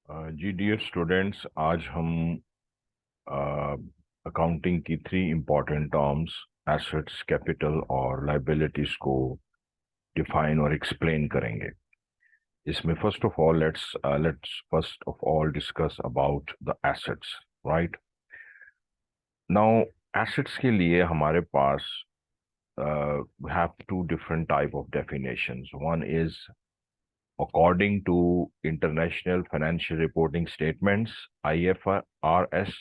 जी dear students, आज हम accounting की 3 इम्पॉर्टेंट टर्म्स एसेट्स, कैपिटल और लाइबिलिटीज को डिफाइन और एक्सप्लेन करेंगे। इसमें let's first of all discuss about the assets. Right now, assets के लिए हमारे पास we have two different type of definitions. One is according to International Financial Reporting Statements, IFRS,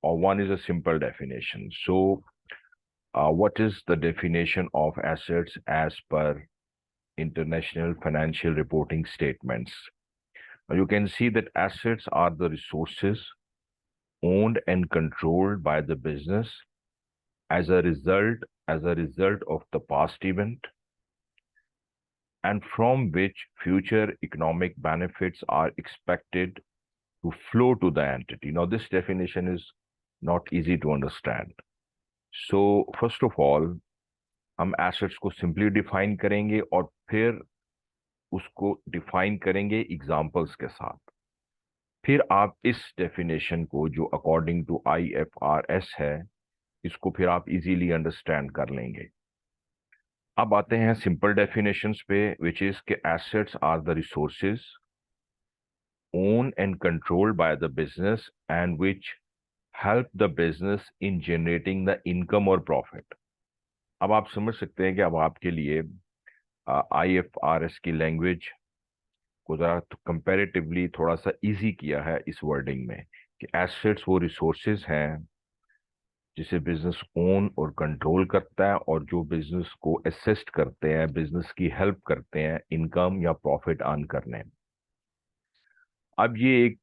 or one is a simple definition. So, what is the definition of assets as per International Financial Reporting Statements? Now, you can see that assets are the resources owned and controlled by the business as a result of the past event, and from which future economic benefits are expected to flow to the entity. Now, this definition is not easy to understand. So, first of all, हम assets को simply define करेंगे और फिर उसको define करेंगे examples के साथ। फिर आप इस डेफिनेशन को, जो अकॉर्डिंग टू आईएफआरएस है, इसको फिर आप इजीली अंडरस्टैंड कर लेंगे। अब आते हैं सिंपल डेफिनेशंस पे, विच इज के assets are the resources own and controlled by the business and which help the business in generating the income और प्रॉफिट। अब आप समझ सकते हैं कि अब आपके लिए आईएफआरएस की लैंग्वेज को जरा कंपैरेटिवली थोड़ा सा इजी किया है इस वर्डिंग में कि एसेट्स वो रिसोर्सेज हैं जिसे बिजनेस ओन और कंट्रोल करता है और जो बिजनेस को असिस्ट करते हैं, बिजनेस की हेल्प करते हैं इनकम या प्रॉफिट अर्न करने में। अब ये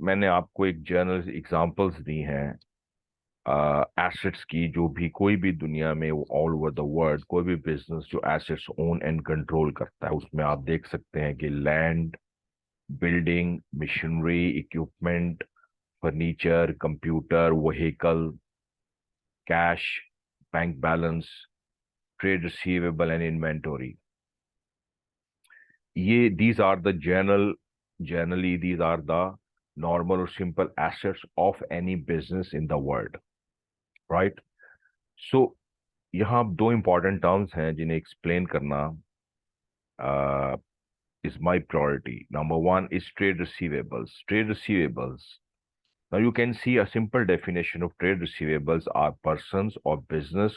मैंने आपको एक जनरल एग्जांपल्स दी हैं एसेट्स की, जो भी कोई भी दुनिया में ऑल ओवर द वर्ल्ड कोई भी बिजनेस जो एसेट्स ओन एंड कंट्रोल करता है, उसमें आप देख सकते हैं कि land, building, machinery, equipment, furniture, computer, vehicle, cash, bank balance, trade receivable and inventory. ये these are the normal or simple assets of any business in the world, right? So यहाँ दो इंपॉर्टेंट टर्म्स हैं जिन्हें explain करना is my priority. Number one is trade receivables. Trade receivables. Now you can see a simple definition of trade receivables are persons or business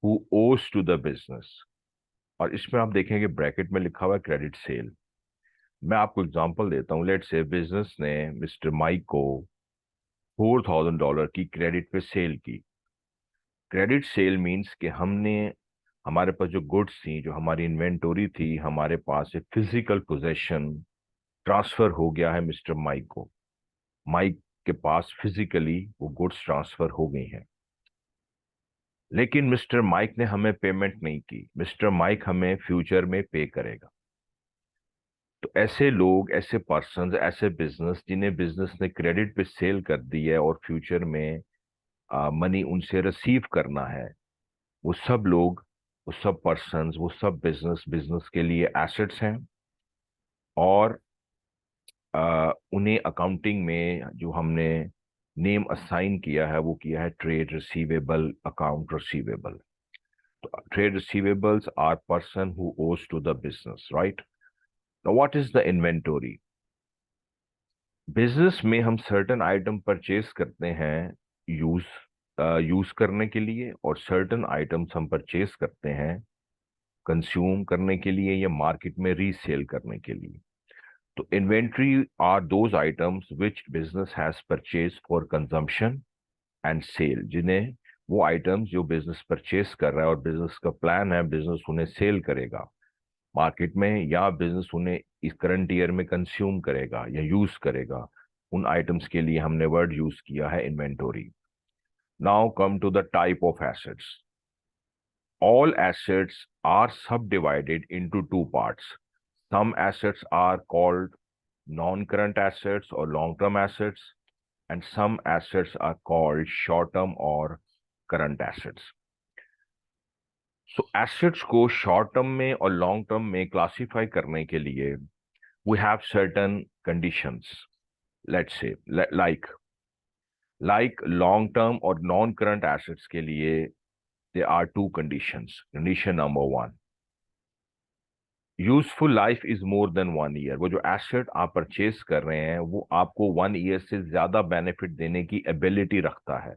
who owes to the business. और इसमें आप देखेंगे bracket में लिखा हुआ है credit sale. मैं आपको एग्जांपल देता हूँ। लेट्स से बिजनेस ने मिस्टर माइक को $4,000 की क्रेडिट पे सेल की। क्रेडिट सेल मींस कि हमारे पास जो गुड्स थी, जो हमारी इन्वेंटोरी थी, हमारे पास एक फिजिकल पोजेशन ट्रांसफर हो गया है मिस्टर माइक को। माइक के पास फिजिकली वो गुड्स ट्रांसफर हो गई हैं, लेकिन मिस्टर माइक ने हमें पेमेंट नहीं की। मिस्टर माइक हमें फ्यूचर में पे करेगा। तो ऐसे लोग, ऐसे पर्संस, ऐसे बिजनेस जिन्हें बिजनेस ने क्रेडिट पे सेल कर दी है और फ्यूचर में मनी उनसे रिसीव करना है, वो सब लोग, वो सब पर्संस, वो सब बिजनेस के लिए एसेट्स हैं। और उन्हें अकाउंटिंग में जो हमने नेम असाइन किया है वो किया है ट्रेड रिसीवेबल, अकाउंट रिसीवेबल। तो trade receivables are person who owes to the business, right? Now what is the inventory? Business में हम सर्टेन आइटम परचेज करते हैं यूज यूज करने के लिए, और सर्टेन आइटम्स हम परचेज करते हैं कंज्यूम करने के लिए या मार्केट में रीसेल करने के लिए। तो inventory are those items which business has purchase for consumption and sale, जिन्हें वो आइटम्स जो बिजनेस परचेज कर रहा है और बिजनेस का प्लान है बिजनेस उन्हें सेल करेगा मार्केट में, या बिजनेस उन्हें इस करंट ईयर में कंज्यूम करेगा या यूज करेगा, उन आइटम्स के लिए हमने वर्ड यूज किया है inventory. Now come to the type of assets. All assets are subdivided into two parts. Some assets are called non-current assets or long-term assets, and some assets are called short-term or current assets. So assets को short term में और long term में classify करने के लिए we have certain conditions. Let's say like long term or non current assets के लिए there are two conditions. Condition number one, useful life is more than 1 year. वो जो एसेट आप परचेज कर रहे हैं वो आपको 1 ईयर से ज्यादा बेनिफिट देने की एबिलिटी रखता है।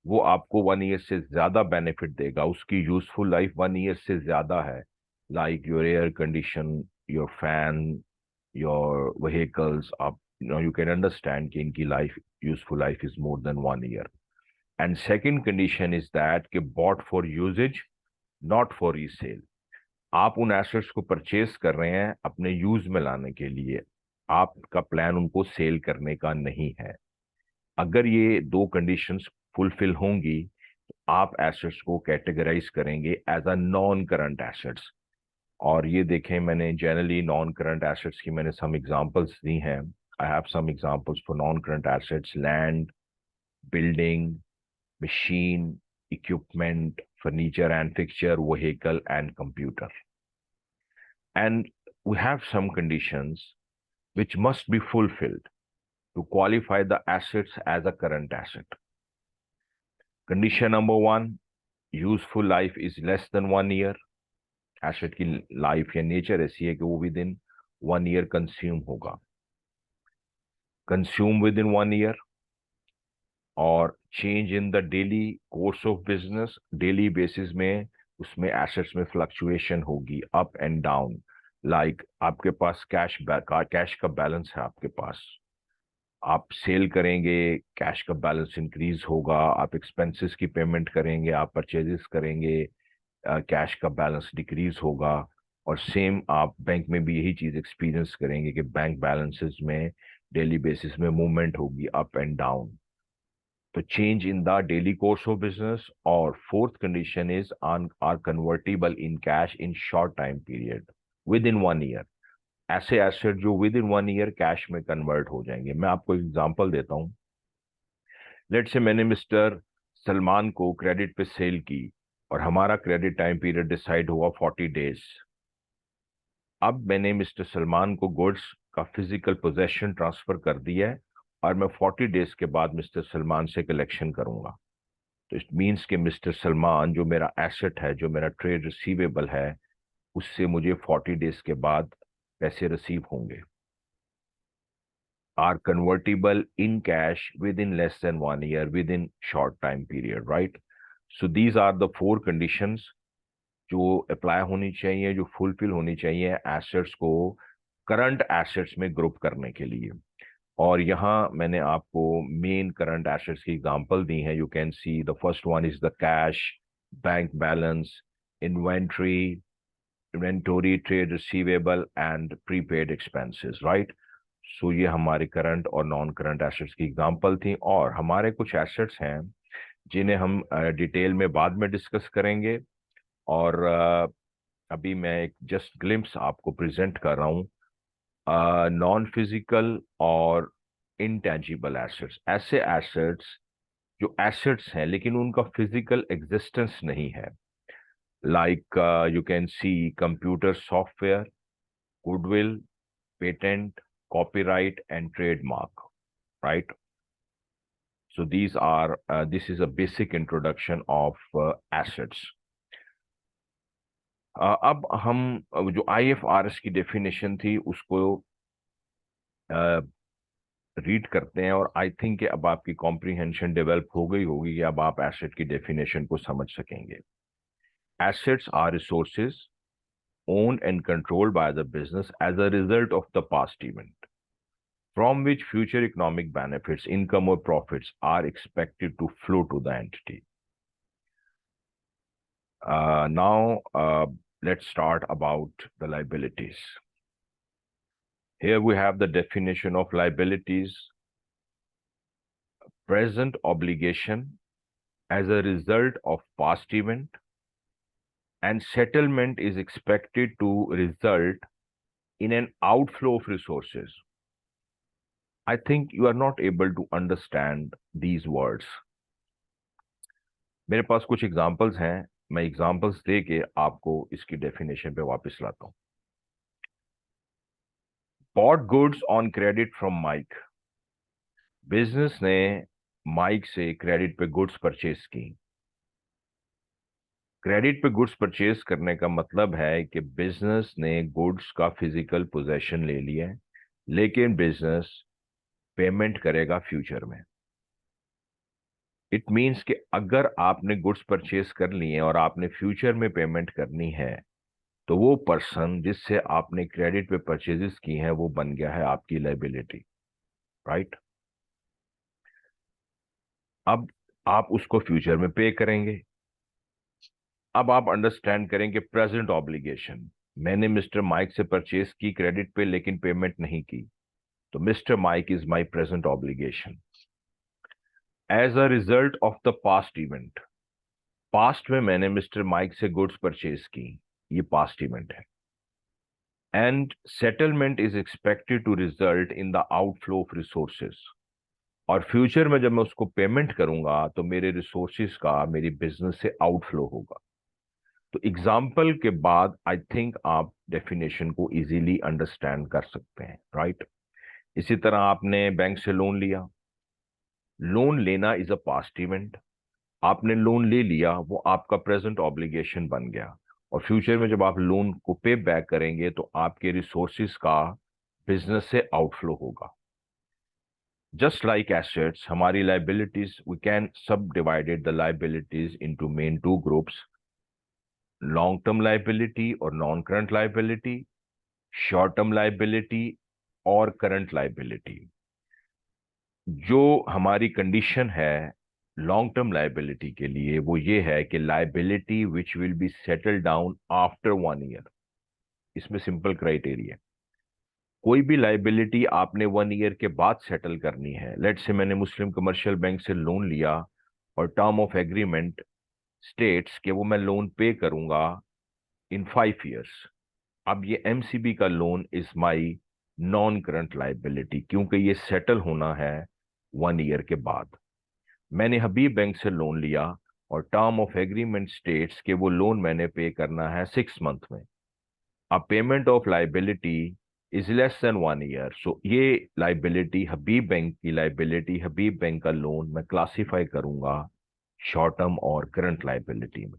वो आपको 1 ईयर से ज्यादा बेनिफिट देगा, उसकी यूजफुल लाइफ 1 ईयर से ज्यादा है। Like your air condition, your fan, your vehicles, आप यू कैन अंडरस्टैंड कि इनकी life, useful life is more than 1 year. And second condition is that कि bought for usages, not for resale. आप उन assets को परचेज कर रहे हैं अपने यूज में लाने के लिए, आपका प्लान उनको सेल करने का नहीं है। अगर ये दो कंडीशंस फुलफिल होंगी तो आप एसेट्स को कैटेगराइज करेंगे as a non current assets. और ये देखें, मैंने जनरली नॉन करंट एसेट्स की मैंने सम एग्जांपल्स दी हैं। I have some examples for non current assets: land, building, machine, equipment, furniture and fixture, vehicle and computer. And we have some conditions which must be fulfilled to qualify the assets as a current asset. Condition number one, useful life is less than 1 year. Asset की life या nature ऐसी है कि वो within 1 year consume होगा। Consume within 1 year, और change in the daily course of business, daily basis में उसमें एसेट्स में फ्लक्चुएशन होगी, अप एंड डाउन। लाइक आपके पास कैश का बैलेंस है, आपके पास, आप सेल करेंगे, कैश का बैलेंस इंक्रीज होगा। आप एक्सपेंसेस की पेमेंट करेंगे, आप परचेजेस करेंगे, कैश का बैलेंस डिक्रीज होगा। और सेम आप बैंक में भी यही चीज एक्सपीरियंस करेंगे कि बैंक बैलेंसेस में डेली बेसिस में मूवमेंट होगी, अप एंड डाउन। तो change in the daily course of business. और fourth condition is are convertible in cash in short time period within 1 year. ऐसे एसेट जो within 1 year cash में convert हो जाएंगे। मैं आपको एग्जांपल देता हूं। लेट से मैंने मिस्टर सलमान को क्रेडिट पे सेल की और हमारा क्रेडिट टाइम पीरियड डिसाइड हुआ 40 डेज। अब मैंने मिस्टर सलमान को गुड्स का फिजिकल पोजेशन ट्रांसफर कर दिया है और मैं 40 डेज के बाद मिस्टर सलमान से कलेक्शन करूंगा। तो इट मीन्स कि मिस्टर सलमान जो मेरा एसेट है, जो मेरा ट्रेड रिसीवेबल है, उससे मुझे 40 डेज के बाद पैसे रिसीव होंगे। Are convertible in cash within less than 1 year, within short time period, right. So these are the 4 conditions जो अप्लाई होनी चाहिए, जो फुलफिल होनी चाहिए एसेट्स को करंट एसेट्स में ग्रुप करने के लिए। और यहाँ मैंने आपको मेन करंट एसेट्स की एग्जांपल दी है। You can see the first one is the cash, bank balance, inventory, trade receivable and prepaid expenses, right. So ये हमारे करंट और नॉन करंट एसेट्स की एग्जांपल थी। और हमारे कुछ एसेट्स हैं जिन्हें हम डिटेल में बाद में डिस्कस करेंगे। और अभी मैं एक जस्ट ग्लिम्स आपको प्रेजेंट कर रहा हूँ। नॉन फिजिकल और इंटेंजिबल एसेट्स, ऐसे एसेट्स जो एसेट्स हैं लेकिन उनका फिजिकल एग्जिस्टेंस नहीं है। Like you can C computer software, goodwill, patent, copyright and trademark, right. So this is a basic introduction of assets. अब हम जो IFRS की डेफिनेशन थी उसको रीड करते हैं, और आई थिंक अब आपकी कॉम्प्रिहेंशन डेवलप हो गई होगी कि अब आप एसेट की डेफिनेशन को समझ सकेंगे। Assets are resources owned and controlled by the business as a result of the past event, from which future economic benefits, income or profits are expected to flow to the entity. Now, let's start about the liabilities. Here we have the definition of liabilities: present obligation as a result of past event, and settlement is expected to result in an outflow of resources. I think you are not able to understand these words. मेरे पास कुछ examples हैं, मैं examples दे के आपको इसकी definition पे वापस लाता हूं। bought goods on credit from Mike. Business ने माइक से क्रेडिट पे गुड्स परचेज की। क्रेडिट पे गुड्स परचेज करने का मतलब है कि बिजनेस ने गुड्स का फिजिकल पोजेशन ले लिया है, लेकिन बिजनेस पेमेंट करेगा फ्यूचर में। इट मीन्स कि अगर आपने गुड्स परचेज कर लिए और आपने फ्यूचर में पेमेंट करनी है, तो वो पर्सन जिससे आपने क्रेडिट पे परचेजेस की हैं वो बन गया है आपकी लाइबिलिटी, राइट। अब आप उसको फ्यूचर में पे करेंगे। अब आप अंडरस्टैंड करेंगे प्रेजेंट ऑब्लिगेशन। मैंने मिस्टर माइक से परचेज की क्रेडिट पे, लेकिन पेमेंट नहीं की, तो mister Mike is my present obligation. As a result of the past event, past में मैंने मिस्टर माइक से गुड्स परचेज की, ये पास्ट इवेंट है। And settlement is expected to result in the outflow of resources, और future में जब मैं उसको पेमेंट करूंगा तो मेरे रिसोर्सेज का मेरी बिजनेस से आउटफ्लो होगा। तो एग्जाम्पल के बाद आई थिंक आप डेफिनेशन को इजीली अंडरस्टैंड कर सकते हैं, राइट। इसी तरह आपने बैंक से लोन लिया। लोन लेना इज अ पास्ट इवेंट। आपने लोन ले लिया, वो आपका प्रेजेंट ऑब्लिगेशन बन गया, और फ्यूचर में जब आप लोन को पे बैक करेंगे तो आपके रिसोर्सिस का बिजनेस से आउटफ्लो होगा। जस्ट लाइक एसेट्स, हमारी liabilities, we can subdivided the liabilities into main two groups: long term liability और non current liability, short term liability और करंट लाइबिलिटी। जो हमारी कंडीशन है लॉन्ग टर्म लाइबिलिटी के लिए वो ये है कि liability which will be settle down after 1 year. इसमें सिंपल क्राइटेरिया, कोई भी लाइबिलिटी आपने 1 ईयर के बाद सेटल करनी है। लेट्स से मैंने मुस्लिम कमर्शियल बैंक से लोन लिया और टर्म ऑफ एग्रीमेंट स्टेट्स कि वो मैं लोन पे करूंगा इन 5 ईयर्स। अब ये एमसीबी का loan is my non current liability, क्योंकि ये सेटल होना है 1 ईयर के बाद। मैंने हबीब बैंक से लोन लिया और टर्म ऑफ एग्रीमेंट स्टेट्स के वो लोन मैंने पे करना है 6 मंथ में। अब payment of liability is less than 1 year, so ये लाइबिलिटी हबीब बैंक की लाइबिलिटी, हबीब बैंक का लोन मैं क्लासिफाई करूंगा शॉर्ट टर्म और करंट लाइबिलिटी में।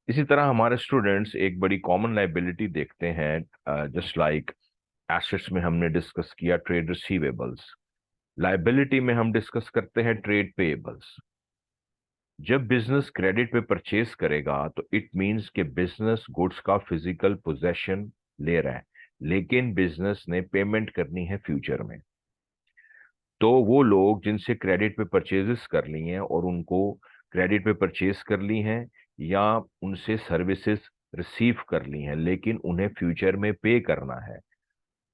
इसी तरह हमारे स्टूडेंट्स एक बड़ी कॉमन लाइबिलिटी देखते हैं, जस्ट लाइक एसेट्स में हमने डिस्कस किया ट्रेड रिसीवेबल्स, लाइबिलिटी में हम डिस्कस करते हैं ट्रेड पेएबल्स। जब बिजनेस क्रेडिट पे परचेज करेगा तो इट मींस कि बिजनेस गुड्स का फिजिकल पोजेशन ले रहा है, लेकिन बिजनेस ने पेमेंट करनी है फ्यूचर में। तो वो लोग जिनसे क्रेडिट पे परचेजेस कर ली हैं और उनको क्रेडिट पे परचेज कर ली हैं या उनसे सर्विसेज रिसीव कर ली हैं लेकिन उन्हें फ्यूचर में पे करना है,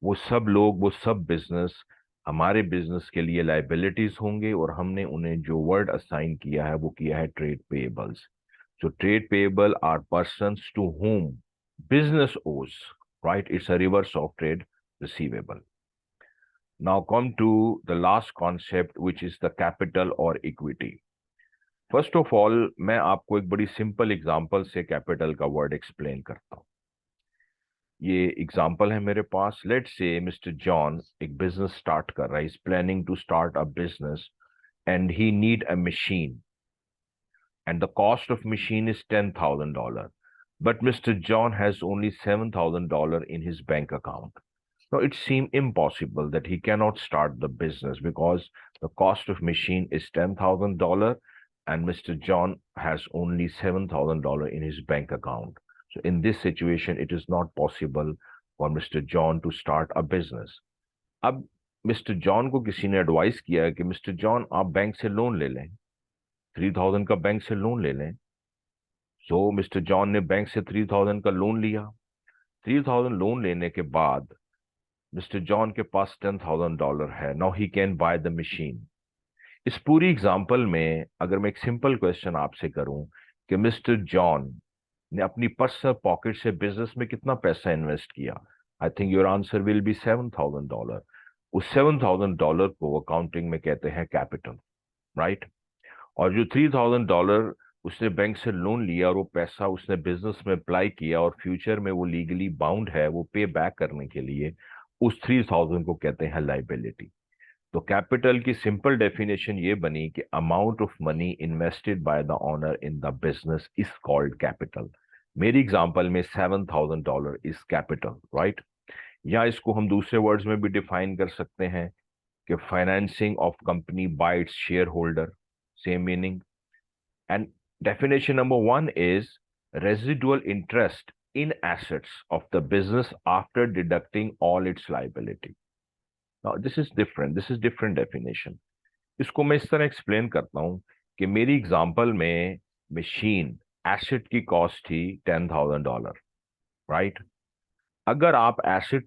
वो सब लोग, वो सब बिजनेस हमारे बिजनेस के लिए लाइबिलिटीज होंगे, और हमने उन्हें जो वर्ड असाइन किया है वो किया है trade payables. So trade payable are persons to whom business owes, right? It's a reverse of trade receivable. Now come to the last concept, which is the capital or equity. First of all, मैं आपको एक बड़ी simple example से capital का word explain करता हूँ। ये example है मेरे पास। लेट्स से मिस्टर जॉन एक बिजनेस स्टार्ट कर रहा है, is planning to start a business and he need a machine and the cost of machine is $10,000, but Mr. John has only $7,000 in his bank account. Now it seems impossible that he cannot start the business because the cost of machine is $10,000 and Mr. John has only $7,000 in his bank account. So in this situation, it is not possible for Mr. John to start a business. अब mister John को किसी ने advice किया कि mister John आप bank से loan ले लें, 3,000 का बैंक से लोन ले लें। सो मिस्टर जॉन ने बैंक से 3,000 का लोन लिया। 3,000 लोन लेने के बाद मिस्टर जॉन के पास $10,000 है। Now he can by the machine. इस पूरी एग्जांपल में अगर मैं एक सिंपल क्वेश्चन आपसे करूं कि मिस्टर जॉन ने अपनी पर्सनल पॉकेट से बिजनेस में कितना पैसा इन्वेस्ट किया, I think your answer will be $7,000। उस $7,000 को अकाउंटिंग में कहते हैं कैपिटल, राइट। और जो $3,000 उसने बैंक से लोन लिया और वो पैसा उसने बिजनेस में अप्लाई किया और फ्यूचर में वो लीगली बाउंड है वो पे बैक करने के लिए, उस 3000 को कहते हैं लाइबिलिटी। तो कैपिटल की सिंपल डेफिनेशन ये बनी कि amount of money invested by the owner in the business is called capital. मेरी एग्जांपल में $7,000 इज कैपिटल, राइट। या इसको हम दूसरे वर्ड्स में भी डिफाइन कर सकते हैं कि financing of company by its share holder, same meaning. And definition number 1 is residual interest in assets of the business after deducting all it's liability. Now this is different definition. इसको मैं इस तरह explain करता हूं कि मेरी example में machine asset की कॉस्ट थी $10,000, राइट। अगर आप एसेट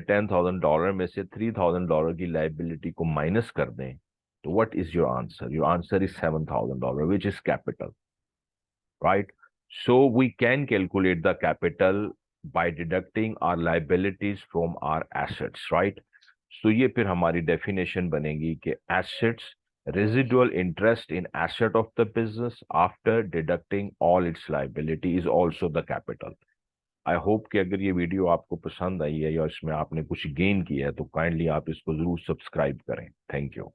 $10,000 में से $3,000 की लाइबिलिटी को माइनस कर दें, तो what is your answer? Your answer is $7,000, which is capital, right. So we can calculate the capital by deducting our liabilities from our assets, right? So ये फिर हमारी डेफिनेशन बनेगी कि assets residual interest in asset of the business after deducting all its liability is also the capital. I hope कि अगर ये video आपको पसंद आई है या इसमें आपने कुछ गेन किया है तो काइंडली आप इसको जरूर सब्सक्राइब करें। Thank you.